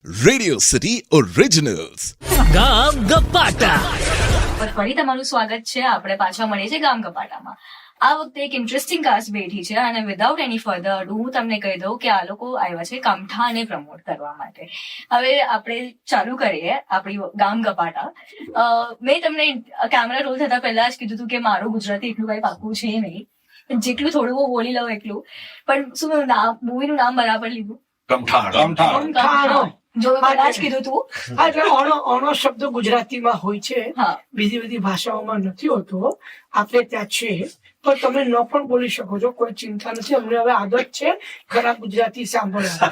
Radio city ઓરિજિનલ્સ. ગામ ગપાટા. ફરી તમારું સ્વાગત છે. આપણે પાછા મળીએ છીએ ગામ ગપાટામાં. આ વખતે એક ઇન્ટરેસ્ટિંગ કાસ્ટ બેઠી છે અને વિધાઉટ એની ફર્ધર અડુ હું તમને કહી દઉં કે આ લોકો આવ્યા છે કમઠાને પ્રમોટ કરવા માટે. હવે આપણે ચાલુ કરીએ આપણી ગામ ગપાટા. મેં તમને કેમેરા રોલ થતા પહેલા જ કીધું હતું કે મારું ગુજરાતી એટલું કઈ પાકું છે નહીં, જેટલું થોડું બહુ બોલી લઉં એટલું. પણ શું મૂવીનું નામ બરાબર લીધું? કમઠાણ. જો કદાચ કીધું તું. એટલે અણો શબ્દ ગુજરાતીમાં હોય છે, હા, બીજી બધી ભાષાઓમાં નથી હોતો. આપણે ત્યાં છે, પણ તમે ન પણ બોલી શકો છો, કોઈ ચિંતા નથી. અમને હવે આદત છે ખરાબ ગુજરાતી સાંભળવા.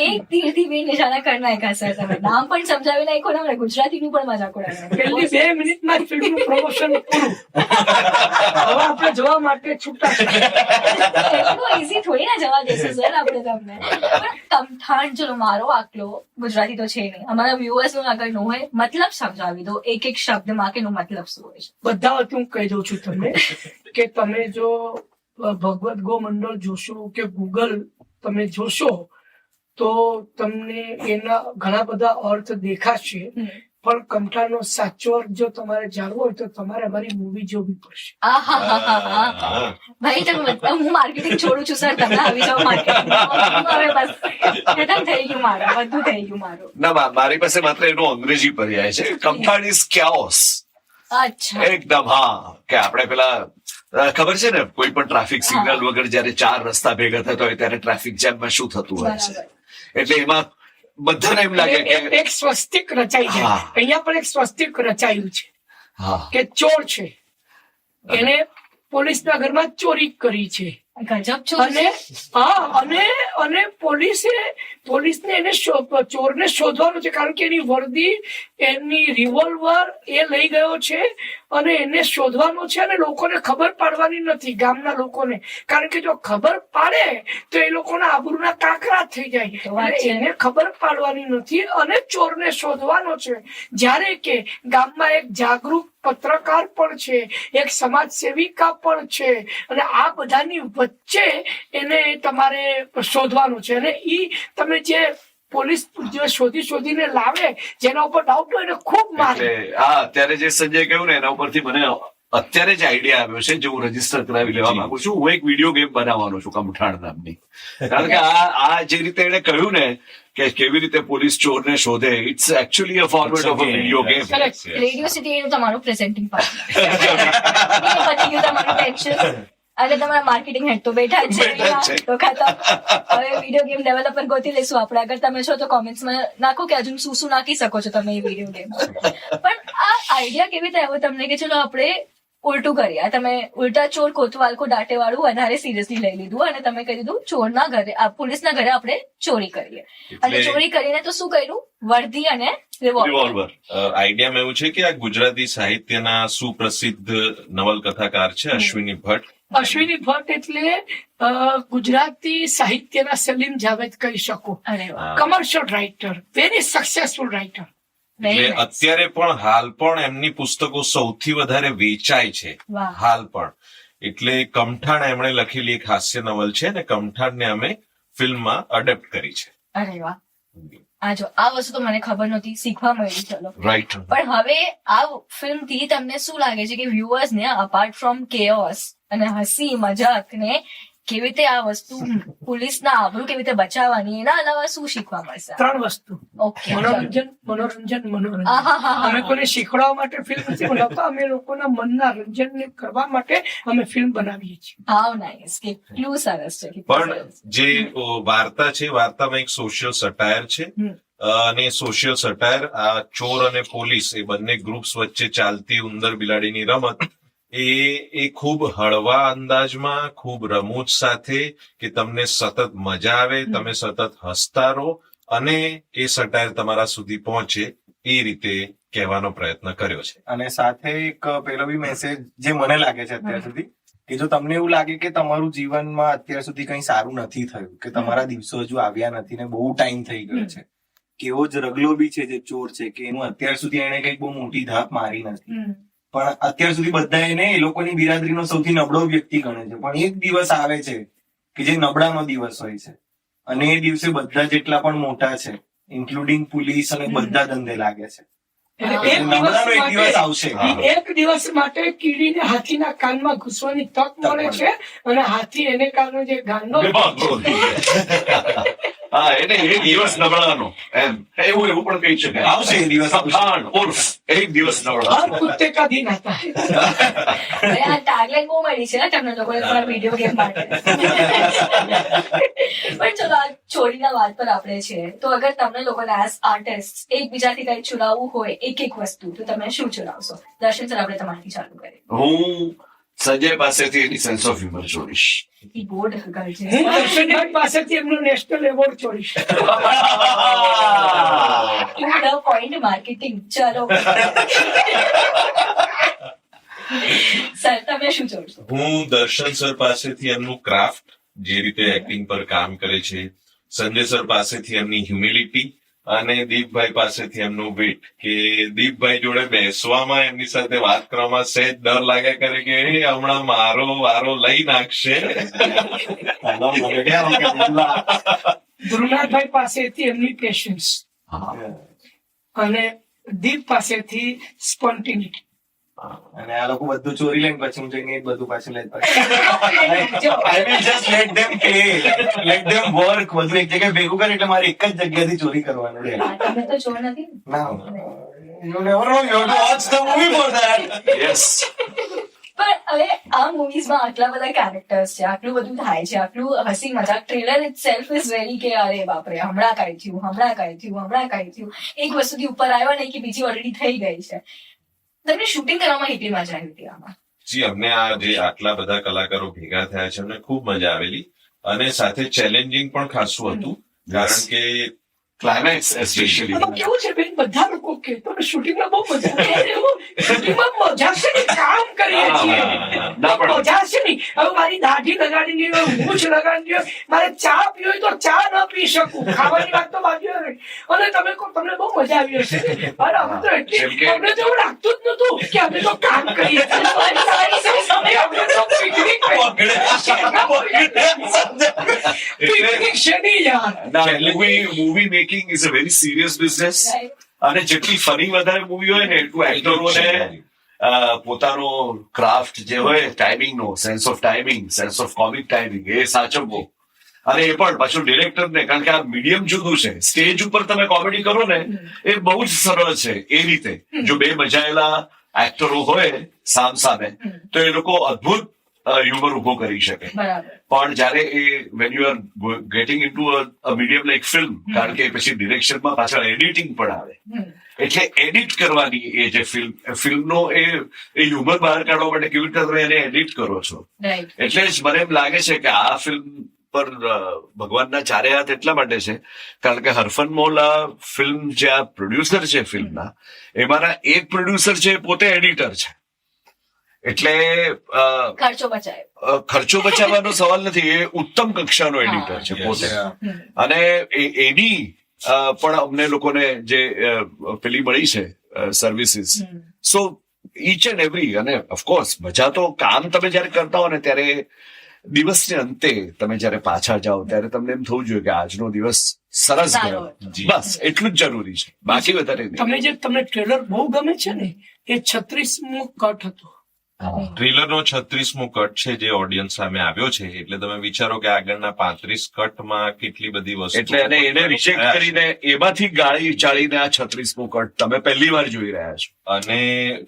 એક તીરથી બે નિશાના કરી નાખ્યા સર તમે. નામ પણ સમજાવી નાખ્યો ને ગુજરાતીનું પણ મજાક ઉડાવી પહેલી 2 મિનિટમાં ફિલ્મનું પ્રમોશન પૂરું. હવે આપણે જવા માટે છૂટા છે. એટલું ઈઝી થોડી ના જવા દેશે સર આપણે તમને. પણ કમઠાણ, ચલો મારો આટલો ગુજરાતી તો છે નહીં, અમારા વ્યુઅર્સ નું આગળ નો હોય, મતલબ સમજાવી દો એક એક શબ્દમાં કે નો મતલબ શું હોય છે. બધા વખતે હું કહી દઉં છું તમને કે તમે જો ભગવત ગો મંડળ જોશો કે ગૂગલ તમે જોશો તો તમને એના ઘણા બધા અર્થ દેખાશે, પણ કમઠાણનો સાચો અર્થ જો તમારે જાણવો હોય તો તમારે અમારી મૂવી જોવી પડશે. ભાઈ તમે હું માર્કેટિંગ છોડું છું સર, તમે આવી જાઓ માર્કેટિંગ. હવે બસ ખતમ થઈ ગયું મારું, બધું થઈ ગયું મારું. ના, મારી પાસે માત્ર એનો અંગ્રેજી પર્યાય છે. Kamthan is chaos. અચ્છા, એકદમ. હા, કે આપણે પેલા ખબર છે ને, કોઈ પણ ટ્રાફિક સિગ્નલ વગર જયારે 4 રસ્તા ભેગા થતા હોય ત્યારે ટ્રાફિક જામમાં શું થતું હોય છે. બરાબર. એટલે એમાં બધાને એમ લાગે કે એક સ્વસ્તિક રચાઈ છે. હા. અહીંયા પણ એક સ્વસ્તિક રચાયું છે હા, કે ચોર છે, એને પોલીસના ઘરમાં ચોરી કરી છે, ગજબ છો. અને પોલીસને એને ચોરને શોધવાનો છે, કારણ કે એની વર્દી, એની રિવોલ્વર એ લઈ ગયો છે અને એને શોધવાનો છે. અને લોકોને ખબર પાડવાની નથી, ગામના લોકોને, કારણ કે જો ખબર પાડે તો એ લોકોના આબરૂના કાંકરા થઈ જાય. એટલે એને ખબર પાડવાની નથી અને ચોરને શોધવાનો છે. જ્યારે કે ગામમાં એક જાગૃત પત્રકાર પણ છે, એક સમાજ સેવિકા પણ છે, અને આ બધાની વચ્ચે એને તમારે શોધવાનું છે. અને ઈ તમે જે પોલીસ જે શોધીને લાવે, જેના ઉપર ડાઉટ હોય એને ખૂબ મારે. એટલે હા, અત્યારે જે સંજય કહ્યું ને એના ઉપરથી મને અત્યારે જ આઈડિયા આવ્યો છે, જે હું રજીસ્ટર કરાવી લેવા માંગુ છું. હું એક વિડીયો ગેમ બનાવવાનો છું કમઠાણ નામની. કારણ કે આ જે રીતે એને કહ્યું ને કે કેવી રીતે પોલીસ ચોરને શોધે, it's actually a format of a video game. Radio city એનું તમારું પ્રેઝન્ટિંગ પાર્ટ. પછી ગયું તમારું ટેન્શન. અને તમારા માર્કેટિંગ હેડ તો બેઠા જ છે. તો ખતમ. હવે વિડીયો ગેમ ડેવલપર ગોતી લઈશું આપણે. અગર તમે છો તો કોમેન્ટ્સમાં નાખો કે હજુ શું શું નાખી શકો છો તમે એ વિડીયો ગેમ. પણ આ આઈડિયા કેવી રીતે આવ્યો તમને કે ચલો આપણે ઉલટું કરીએ? તમે ઉલટા ચોર કોતવાલ કો દાટે વાળું વધારે સિરિયસલી લઈ લીધું અને તમે કહી દીધું ચોરના ઘરે, પોલીસના ઘરે આપણે ચોરી કરીએ. અને ચોરી કરીને તો શું કર્યું? વર્દી અને રિવોલ્વર. આઈડિયામાં એવું છે કે આ ગુજરાતી સાહિત્યના સુપ્રસિદ્ધ નવલકથાકાર છે અશ્વિની ભટ્ટ. અશ્વિની ભટ્ટ એટલે ગુજરાતી સાહિત્યના સલીમ જાવેદ કહી શકો. અરે વાહ, commercial writer, very successful writer. એટલે અત્યારે પણ હાલ પણ એમની પુસ્તકો સૌથી વધારે વેચાય છે વાહ. હાલ પણ. એટલે કમઠાણ એમણે લખેલી એક હાસ્ય નવલ છે ને કમઠાણને અમે ફિલ્મમાં અડેપ્ટ કરી છે. અરે વાહ, આ જો આ વસ્તુ તો મને ખબર નહોતી, શીખવા મળી. ચલો, રાઈટ. પણ હવે આ ફિલ્મ થી તમને શું લાગે છે કે વ્યુઅર્સ ને અપાર્ટ ફ્રોમ કેઓસ અને હસી મજાક ને કેવી રીતે આ વસ્તુ પોલીસના આબરૂ કેવી રીતે બચાવવાની, એના અલાવા શું શીખવા મળશે? 3 વસ્તુ: ઓકે, મનોરંજન. અમે કોઈને શીખવાડવા માટે ફિલ્મ નથી બનાવતા, અમે લોકોના મનના રંજનને કરવા માટે અમે ફિલ્મ બનાવીએ છીએ. હાઉ નાઇસ, કેટલું સરસ છે. પણ જે વાર્તા છે, વાર્તામાં એક સોશિયલ સટાયર છે. અને સોશિયલ સટાયર આ ચોર અને પોલીસ એ બંને ગ્રુપ્સ વચ્ચે ચાલતી ઉંદર બિલાડીની રમત એ ખૂબ હળવા અંદાજમાં, ખૂબ રમૂજ સાથે, કે તમને સતત મજા આવે, તમે સતત હસતા રહો અને એ સટાયર તમારા સુધી પહોંચે એ રીતે કહેવાનો પ્રયત્ન કર્યો છે. અને સાથે એક પેલો બી મેસેજ જે મને લાગે છે અત્યાર સુધી, કે જો તમને એવું લાગે કે તમારું જીવનમાં અત્યાર સુધી કંઈ સારું નથી થયું, કે તમારા દિવસો હજુ આવ્યા નથી ને બહુ ટાઈમ થઈ ગયો છે, કેવો જ રગલો બી છે જે ચોર છે, કે એનું અત્યાર સુધી એને કઈક બહુ મોટી ધાક મારી નથી, પણ અત્યાર સુધી બધા એને એ લોકોની બિરાદરીનો સૌથી નબળો વ્યક્તિ ગણે છે. પણ એક દિવસ આવે છે કે જે નબળાનો દિવસ હોય છે, અને એ દિવસે બધા જેટલા પણ મોટા છે ઇન્ક્લુડિંગ પોલીસ અને બધા ધંધે લાગે છે. એટલે નબળાનો એક દિવસ આવશે. એક દિવસ માટે કીડીને હાથીના કાનમાં ઘૂસવાની તક મળે છે અને હાથી એને કારણે જે ગાંડો બેભાન થઈ જાય. હા એને એક દિવસ નબળાનો એમ એવું પણ કહી શકાય. આવશે એ દિવસ આવશે. પઠાણ ઉર્ફ એક દિવસ નબળા. હર કુત્તે કા દિન આતા હૈ. હવે આ ટેગલાઈન બહુ મળી છે ને તમને લોકોને તમારા વિડીયો ગેમ માટે. પણ ચલો આ ચોરીના વાત પર આપણે છે તો અગર તમને લોકોને એઝ આર્ટિસ્ટ એકબીજાથી કઈ ચુરાવવું હોય એક વસ્તુ તો તમે શું ચુરાવશો? દર્શન સર આપણે તમારાથી ચાલુ કરીએ. હું સંજય પાસેથી એની સેન્સ ઓફ હ્યુમર ચોરીશ. ઈ બોર્ડ હગાડ છે. હું દર્શનભાઈ પાસેથી એમનો નેશનલ એવોર્ડ ચોરીશ. Point marketing. ચલો સર તમે શું જોડશો? હું દર્શન સર પાસેથી એમનું ક્રાફ્ટ જે રીતે એક્ટિંગ પર કામ કરે છે, સંજય સર પાસેથી એમની હ્યુમિલિટી અને દીપભાઈ પાસેથી એમનું વેટ કે દીપભાઈ જોડે બેસવામાં એમની સાથે વાત કરવામાં સહેજ ડર લાગ્યા કરે કે એ હમણાં મારો વારો લઈ નાખશે. ધ્રુવનાથભાઈ પાસેથી એમની પેશન્સ અને દીપ પાસેથી સ્પોન્ટિનિટી. અને આ લોકો બધું ચોરી લઈને પછી હું જઈને એ બધું પાછું લઈ I will just let them play, let them work. બધું એક જગ્યાએ ભેગું કરે એટલે મારે એક જ જગ્યાથી ચોરી કરવાનું રહે. તમે તો જોર નથી. ના, you never know, you have to watch the movie for that. Yes. પણ હવે આ મૂવીઝમાં આટલા બધા કેરેક્ટર્સ છે, આટલું બધું થાય છે, આટલું હસી મજાક, trailer it self is very કે અરે બાપરે હમણાં કાંઈ થયું, હમણાં કાંઈ થયું, હમણાં કાંઈ થયું, એક વસ્તુથી ઉપર આવ્યો ને કે બીજી ઓલરેડી થઈ ગઈ છે. તમને શૂટિંગ કરવામાં કેટલી મજા આવી હતી આમાં? જી અમને આ જે આટલા બધા કલાકારો ભેગા થયા છે અમને ખૂબ મજા આવેલી અને સાથે ચેલેન્જિંગ પણ ખાસું હતું કારણ કે ક્લાઇમેક્સ એસ્પેશિયલી. આમાં કેવું છે બેન, બધા લોકો કે તમને શૂટિંગમાં બહુ મજા આવે. શૂટિંગમાં મજા છે ને, કામ કરીએ છીએ ના પણ મજા છે નહીં. હવે મારી દાઢી લગાડી હોય, મૂછ લગાડી હોય, મારે ચા પીવી હોય તો ચા ન પી શકું. ખાવાની વાત તો બાજુ રહી. અને તમે કહો તમને બહુ મજા આવી હશે. અરે અમે તો એટલી જેમ કે- અમને તો એવું લાગતું જ નતું કે અમે તો કામ કરીએ છીએ. અમે તો પિકનિક છે નહીં યાર. Movie making is a very serious business. અને જેટલી ફની વધારે મૂવી હોય ને એટલું એક્ટરોને પોતાનો ક્રાફ્ટ જે હોય ટાઈમિંગ નો sense of timing, sense of comic timing એ સાચવવો. અને એ પણ પાછું ડિરેક્ટરને, કારણ કે આ મીડિયમ જુદું છે. સ્ટેજ ઉપર તમે કોમેડી કરો ને એ બહુ જ સરળ છે. એ રીતે જો બે મજાયેલા એક્ટરો હોય સામ સામે તો એ લોકો અદ્ભુત હ્યુમર ઉભો કરી શકે. બરાબર. પણ જયારે એ when you are getting into a medium like film, કારણ કે પછી ડિરેક્શનમાં પાછળ એડિટિંગ પણ આવે, એટલે એડિટ કરવાની એ જે ફિલ્મનો એ હ્યુમર બહાર કાઢવા માટે કેવી રીતે તમે એને એડિટ કરો છો. રાઈટ. એટલે જ મને એમ લાગે છે કે આ ફિલ્મ પર ભગવાનના ચારે હાથ એટલા માટે છે કારણ કે હરફન મોલ આ ફિલ્મ જે આ પ્રોડ્યુસર છે ફિલ્મના, એમાંના એક પ્રોડ્યુસર છે પોતે એડિટર છે. એટલે ખર્ચો બચાવે. ખર્ચો બચાવવાનો સવાલ નથી, એ ઉત્તમ કક્ષાનો એડિટર છે પોતે. અને એની પણ અમને લોકોને જે પેલી મળી છે services, so each and every. અને ઓફકોર્સ મજા તો કામ તમે જયારે કરતા હો ને ત્યારે દિવસને અંતે તમે જયારે પાછા જાઓ ત્યારે તમને એમ થવું જોઈએ કે આજનો દિવસ સરસ ગયો. બસ એટલું જ જરૂરી છે, બાકી વધારે નહીં. તમને જે તમને ટ્રેલર બહુ ગમે છે ને એ 36મો કટ હતો. ટ્રેલરનો 36મો કટ છે જે ઓડિયન્સ સામે આવ્યો છે. એટલે તમે વિચારો કે આગળના 35 કટમાં કેટલી બધી વસ્તુ. એટલે અને એને રિજેક્ટ કરીને એમાંથી ગાળી ચાળીને આ 36મો કટ તમે પહેલી વાર જોઈ રહ્યા છો. અને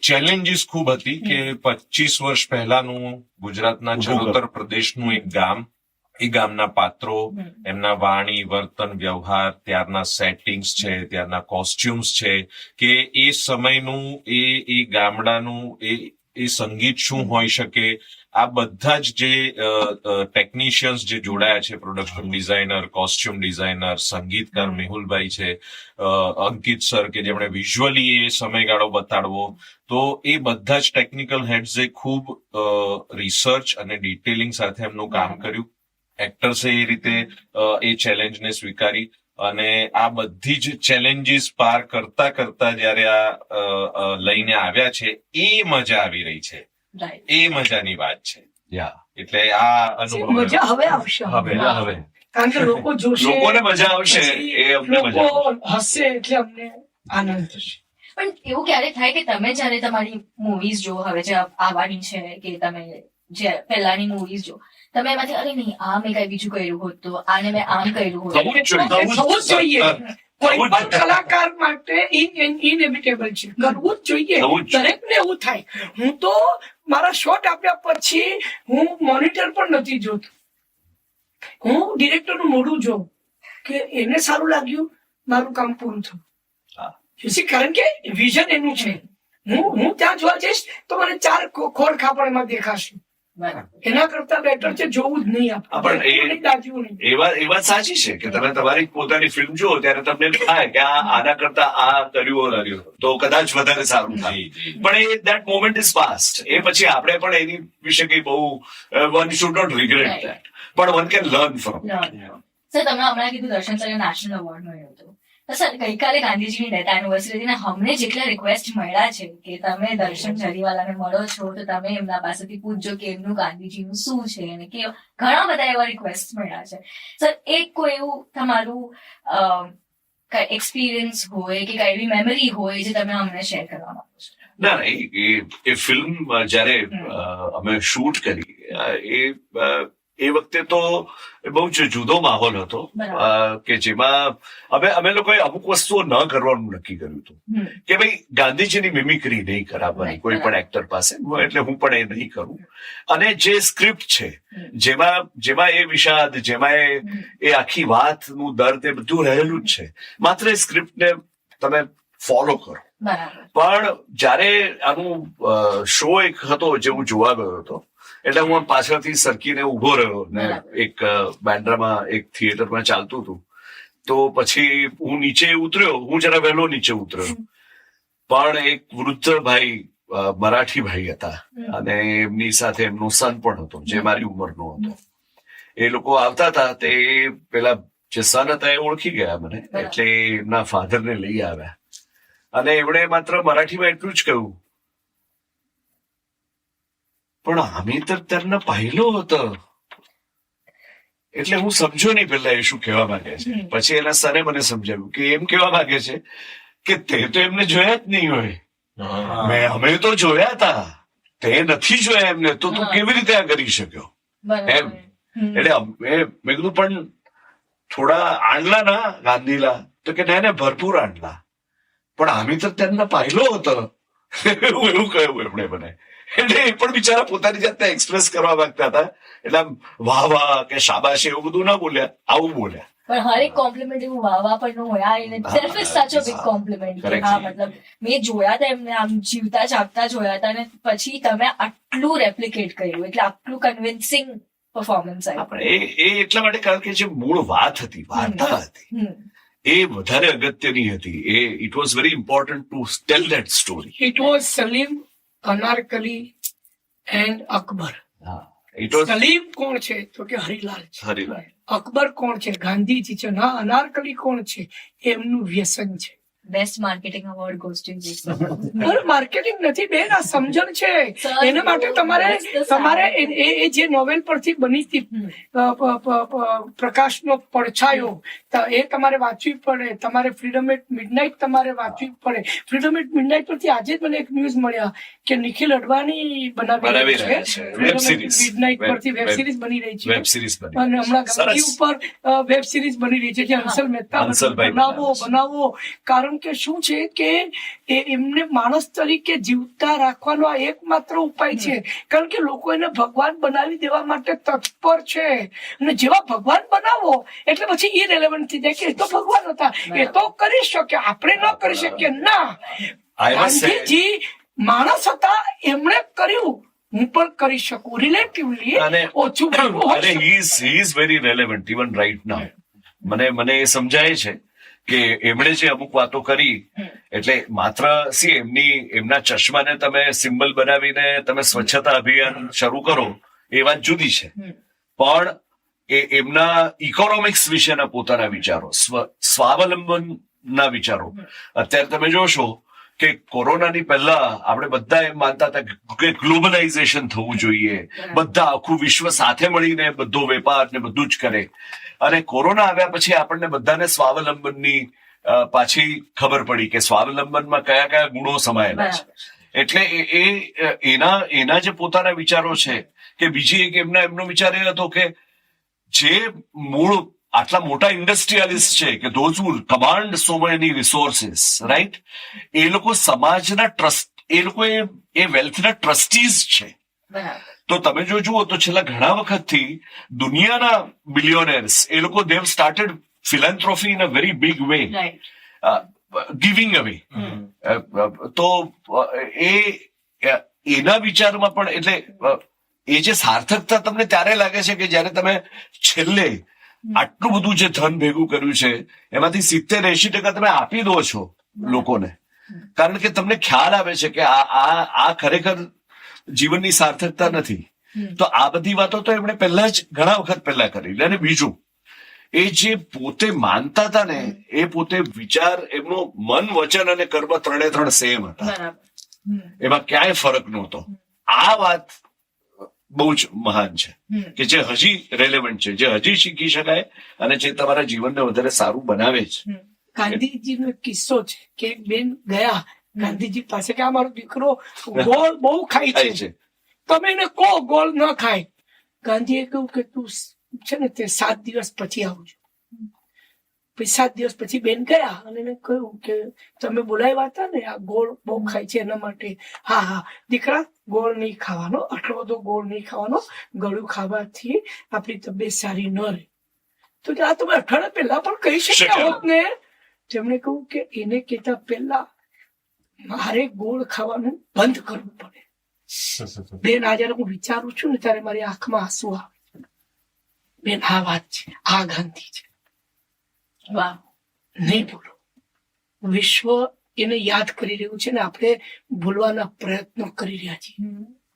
ચેલેન્જીસ ખૂબ હતી કે 25 વર્ષ પહેલાનું ગુજરાતના ચરોતર પ્રદેશનું એક ગામ, એ ગામના પાત્રો, એમના વાણી, વર્તન, વ્યવહાર, ત્યારના સેટિંગ્સ છે, ત્યારના કોસ્ટ્યુમ્સ છે, કે એ સમયનું એ ગામડાનું એ સંગીત શું હોઈ શકે, આ બધા જ જે ટેકનિશિયન્સ જે જોડાયા છે, પ્રોડક્શન ડિઝાઇનર, કોસ્ટ્યુમ ડિઝાઇનર, સંગીતકાર મેહુલભાઈ છે, અંકિત સર કે જેમણે વિઝ્યુઅલી એ સમયગાળો બતાડવો, તો એ બધા જ ટેકનિકલ હેડ્સે ખૂબ રિસર્ચ અને ડિટેલિંગ સાથે એમનું કામ કર્યું. એક્ટર્સે એ રીતે એ ચેલેન્જને સ્વીકારી અને આ બધી જ ચેલેન્જીસ પાર કરતા કરતા જયારે આ લઈને આવ્યા છે, એ મજા આવી રહી છે. એ મજાની વાત છે. એટલે આ અનુભવ મજા હવે આવશે. હવે કારણ કે લોકો જોશે, લોકોને મજા આવશે, પછી એ અમને મજા લોકો હસશે એટલે અમને આનંદ થશે. પણ એવું ક્યારે થાય કે તમે જયારે તમારી મૂવીઝ જો હવે જે આવવાની છે કે તમે જે પહેલાની મૂવીઝ જો તમે એમાંથી અરે નહીં આ મેં કઈ બીજું કર્યું હોત તો આને મેં આમ કર્યું હોત થવું જ જોઈએ. થવું જ જોઈએ. કોઈ થવું જ પણ જોઈએ. કલાકાર માટે ઇનએવિટેબલ છે, કરવું જ જોઈએ. થવું જ જોઈએ. દરેકને એવું થાય. હું તો મારા શોટ આપ્યા પછી હું મોનિટર પણ નથી જોતો, હું ડિરેક્ટરનું મોઢું જોઉં કે એને સારું લાગ્યું, મારું કામ પૂરું થયું. હા. You see, કારણ કે વિઝન એનું છે. હું ત્યાં જોવા જઈશ તો મને 4 ખોર ખાપણ એમાં દેખાશે. બરાબર. એના કરતા બેટર છે જોવું જ નહીં હા, પણ આપણે દાજવું નહીં. એ વાત સાચી છે કે તમે તમારી પોતાની ફિલ્મ જુઓ ત્યારે તમને એમ થાય કે આના કરતા આ કર્યું તો કદાચ વધારે સારું થાય, પણ એ દેટ મોમેન્ટ ઇઝ પાસ્ટ. એ પછી આપણે પણ એની વિશે કઈ બહુ one should not regret that, પણ one can learn from. Sir તમે હમણાં કીધું દર્શન સરે નેશનલ એવોર્ડ મળ્યો હતો. તો સર ગઈકાલે ગાંધીજીની ડેથ એનિવર્સરી હતી ને અમને જેટલા રિક્વેસ્ટ મળ્યા છે કે તમે દર્શન જરીવાલાને મળો છો તો તમે એમના પાસેથી પૂછજો કે એમનું ગાંધીજીનું શું છે અને કે ઘણા બધા એવા રિક્વેસ્ટ મળ્યા છે. સર એક કોઈ એવું તમારું એક્સપિરિયન્સ હોય કે કઈ એવી મેમરી હોય જે તમે અમને શેર કરવા માંગો છો? ના એ ફિલ્મ જયારે અમે શૂટ કરી એ વખતે તો બહુ જ જુદો માહોલ હતો કે જેમાં અમે લોકોએ અમુક વસ્તુઓ ન કરવાનું નક્કી કર્યું હતું કે ભાઈ ગાંધીજીની મિમિક્રી નહીં કરાવવાની કોઈ પણ એક્ટર પાસે, એટલે હું પણ એ નહીં કરું. અને જે સ્ક્રિપ્ટ છે જેમાં એ વિષાદ, જેમાં એ આખી વાતનું દર્દ એ બધું રહેલું જ છે, માત્ર એ સ્ક્રિપ્ટને તમે ફોલો કરો. પણ જયારે આનું શો એક હતો જે હું જોવા ગયો હતો, એટલે હું પાછળથી સરકીને ઉભો રહ્યો ને એક બેન્ડ્રામાં એક થિયેટરમાં ચાલતું હતું, તો પછી હું નીચે ઉતર્યો, હું જરા વહેલો નીચે ઉતર્યો, પણ એક વૃદ્ધ ભાઈ મરાઠી ભાઈ હતા અને એમની સાથે એમનો સન પણ હતો જે મારી ઉંમરનો હતો. એ લોકો આવતા હતા, તે પેલા જે સન હતા એ ઓળખી ગયા મને, એટલે એમના ફાધરને લઈ આવ્યા અને એમણે માત્ર મરાઠીમાં એટલું જ કહ્યું, પણ આમી તો તને પહેલો હતો. એટલે હું સમજો નહીં પેલા એ શું કહેવા માંગે છે. પછી એના સને મને સમજાવ્યું કે એમ કહેવા માંગે છે કે તે તો એમને જોયા જ નહીં હોય, અમે તો જોયા હતા, તે નથી જોયા એમને, તો તું કેવી રીતે આ કરી શક્યો એમ. એટલે મેં કીધું પણ થોડા આંડલા ના ગાંધીલા, તો કે ના ભરપૂર આંડલા, પણ આમી તો તેમના પહેલો હતો એવું કહ્યું એમણે મને. એટલે એ પણ બિચારા પોતાની જાતને એક્સપ્રેસ કરવા માંગતા હતા, એટલે વાહ વાહ કે શાબાશ એવું બધું ના બોલ્યા, આવું બોલ્યા. પણ હરેક કોમ્પ્લિમેન્ટ એવું વાવા પણ ન હોય. આ એને સેલ્ફ ઇઝ સચ અ બિગ કોમ્પ્લિમેન્ટ કે હા મતલબ મેં જોયા હતા એમને આમ જીવતા જાગતા જોયા હતા અને પછી તમે આટલું રેપ્લિકેટ કર્યું, એટલે આટલું કન્વિન્સિંગ પરફોર્મન્સ આવ્યું. એ એટલા માટે કારણ કે જે મૂળ વાત હતી, વાર્તા હતી, એ વધારે અગત્યની હતી. It was very important to tell that story. It was Salim, anarkali and Akbar. Salim કોણ છે તો કે હરિલાલ છે, હરિલાલ. અકબર કોણ છે? ગાંધીજી છે. ના, અનારકલી કોણ છે? એમનું વ્યસન છે. Best marketing award goes to marketing નથી બેન, આ સમજણ છે. એના માટે તમારે એ જે નોવેલ પરથી બની હતી પ્રકાશનો પડછાયો, એ તમારે વાંચવી પડે. તમારે ફ્રીડમ એટ મિડનાઇટ તમારે વાંચવી પડે. ફ્રીડમ એટ મિડનાઇટ પરથી આજે જ મને એક ન્યૂઝ મળ્યા કે નિખિલ અડવાણી બનાવી રહ્યા છે. મિડનાઇટ પરથી વેબ સિરીઝ બની રહી છે, અને હમણાં ગાંધી ઉપર વેબ સિરીઝ બની રહી છે જે હંસલ મહેતા. બનાવો કારણ કે શું છે કે એમને માણસ તરીકે જીવતા રાખવાનો આ એકમાત્ર ઉપાય છે. કારણ કે લોકો એને ભગવાન બનાવી દેવા માટે તત્પર છે, અને જેવા ભગવાન બનાવો એટલે પછી ઇરેલેવન્ટ થઈ જાય કે એ તો ભગવાન હતા, એ તો કરી શકે, આપણે ન કરી શકીએ. ના, ગાંધીજી માણસ હતા, એમણે કર્યું, હું પણ કરી શકું રિલેટિવલી ઓછું. He is very relevant even right now. મને એ સમજાય છે કે એમણે જે અમુક વાતો કરી, એટલે માત્ર એમના ચશ્માને તમે સિમ્બલ બનાવીને તમે સ્વચ્છતા અભિયાન શરૂ કરો એ વાત જુદી છે, પણ એમના ઇકોનોમિક્સ વિશેના પોતાના વિચારો, સ્વાવલંબનના વિચારો. અત્યારે તમે જોશો કે કોરોનાની પહેલા આપણે બધા એમ માનતા હતા કે ગ્લોબલાઇઝેશન થવું જોઈએ, બધા આખું વિશ્વ સાથે મળીને બધો વેપાર ને બધું જ કરે. અને કોરોના આવ્યા પછી આપણને બધાને સ્વાવલંબનની પાછી ખબર પડી કે સ્વાવલંબનમાં કયા કયા ગુણો સમાયેલા છે. એટલે એના જે પોતાના વિચારો છે કે બીજી એક એમનો વિચાર એ હતો કે જે મૂળ આટલા મોટા ઇન્ડસ્ટ્રીયાલિસ્ટ છે કે those who command so many resources, right, એ લોકો સમાજના ટ્રસ્ટ, એ લોકો એ વેલ્થના ટ્રસ્ટીઝ છે. તો તમે જો જુઓ તો છેલ્લા ઘણા વખતથી દુનિયાના બિલિયોનર્સ એ લોકો they started philanthropy in a very big way, giving away. તો એના વિચારમાં પણ એટલે એ જે સાર્થકતા તમને ત્યારે લાગે છે કે જયારે તમે છેલ્લે આટલું બધું જે ધન ભેગું કર્યું છે એમાંથી 70-80% તમે આપી દો છો લોકોને, કારણ કે તમને ખ્યાલ આવે છે કે આ ખરેખર જીવનની સાર્થકતા નથી. તો આ બધી વાતો તો એમણે પહેલા જ ઘણા વખત પહેલા કરી. અને બીજું, એ જે પોતે માનતા હતા ને એ પોતે વિચાર, એમનો મન, વચન અને કર્મ ત્રણે સેમ હતા, એમાં ક્યાંય ફરક નહોતો. આ વાત બહુ જ મહાન છે કે જે હજી રેલેવન્ટ છે, જે હજી શીખી શકાય અને જે તમારા જીવનને વધારે સારું બનાવે છે. ગાંધીજીનો એક કિસ્સો છે કે એક બેન ગયા ગાંધીજી પાસે કે આ મારો દીકરો ગોળ બહુ ખાય છે, તમે એને કહો ગોળ ન ખાય. ગાંધીએ કહ્યું કે તું છે ને તે 7 દિવસ પછી આવજો. પછી 7 દિવસ પછી બેન ગયા અને એને કહ્યું કે તમે બોલાવ્યા હતા ને આ ગોળ બહુ ખાય છે એના માટે. હા દીકરા, ગોળ નહીં ખાવાનો, આટલો બધો ગોળ નહીં ખાવાનો, ગળું ખાવાથી આપણી તબિયત સારી ન રહે. તો આ તમે અઠવાડિયા પહેલા પણ કહી શક્યા હોત ને. તેમણે કહ્યું કે એને કહેતા પહેલા મારે ગોળ ખાવાનું બંધ કરવું પડે. બેન, આ જયારે હું વિચારું છું ને ત્યારે મારી આંખમાં આંસુ આવે. બેન, આ વાત છે, આ ગાંધી છે. વાહ, નહીં ભૂલો. વિશ્વ એને યાદ કરી રહ્યું છે ને આપણે ભૂલવાના પ્રયત્નો કરી રહ્યા છીએ.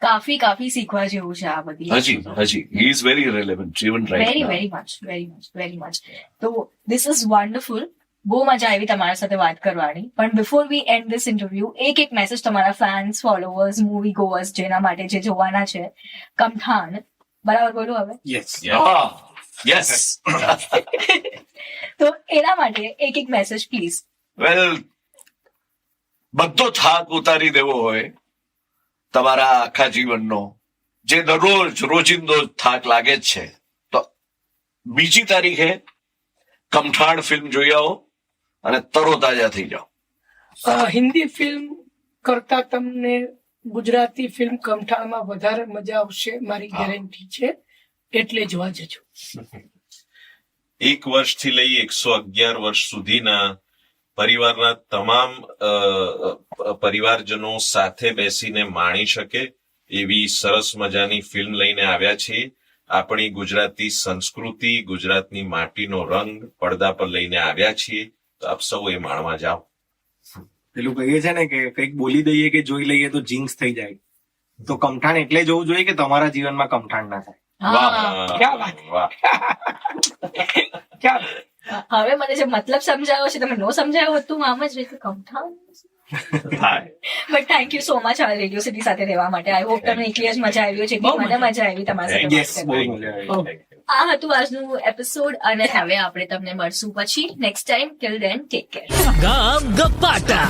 કાફી શીખવા જેવું છે આ બધી. હજી he is very relevant even right now. Very much. તો ધીસ ઇઝ વન્ડરફુલ. બહુ મજા આવી તમારા સાથે વાત કરવાની. પણ before we and this interview, એક મેસેજ તમારા ફેન્સ, ફોલોવર્સ, મૂવી ગોઅર્સ જેના માટે જે જોવાના છે કમઠાણ, બરાબર બોલું હવે? યસ. તો એના માટે એક મેસેજ પ્લીઝ. વેલ, બધો થાક ઉતારી દેવો હોય તમારા આખા જીવનનો, જે દરરોજ રોજિંદો થાક લાગે જ છે, તો 2 તારીખે કમઠાણ ફિલ્મ જોઈ આવો અને તરોતાજા થઈ જાઓ. હિન્દી ફિલ્મ કરતા તમને ગુજરાતી ફિલ્મ કમઠાણમાં વધારે મજા આવશે, મારી ગેરંટી છે. એટલે જોવા જજો. 1 વર્ષથી લઈ 111 વર્ષ સુધીના પરિવારના તમામ પરિવારજનો સાથે બેસીને માણી શકે એવી સરસ મજાની ફિલ્મ લઈને આવ્યા છીએ. આપણી ગુજરાતી સંસ્કૃતિ, ગુજરાતની માટીનો રંગ પડદા પર લઈને આવ્યા છીએ. તો આપ સૌ એ માણવા જાઓ. પેલું કહીએ છે ને કે કંઈક બોલી દઈએ કે જોઈ લઈએ તો જીન્સ થઈ જાય. તો કમઠાણ એટલે જોવું જોઈએ કે તમારા જીવનમાં કમઠાણ ના થાય. ક્યાં વાત, વાહ. ક્યાં હવે મને જે મતલબ સમજાયો છે, તમે નો સમજાયો હોત તો હું આમ જ રીતે કમઠાણ. But thank you so much આ રેડિયો સિટી સાથે રહેવા માટે. આઈ હોપ તમને એટલી જ મજા આવી છે. મને મજા આવી તમારી સાથે. Yes, બહુ મજા આવી. આ હતું આજનું એપિસોડ અને હવે આપણે તમને મળશું પછી next time. Till then take care. ગામ ગપાટા.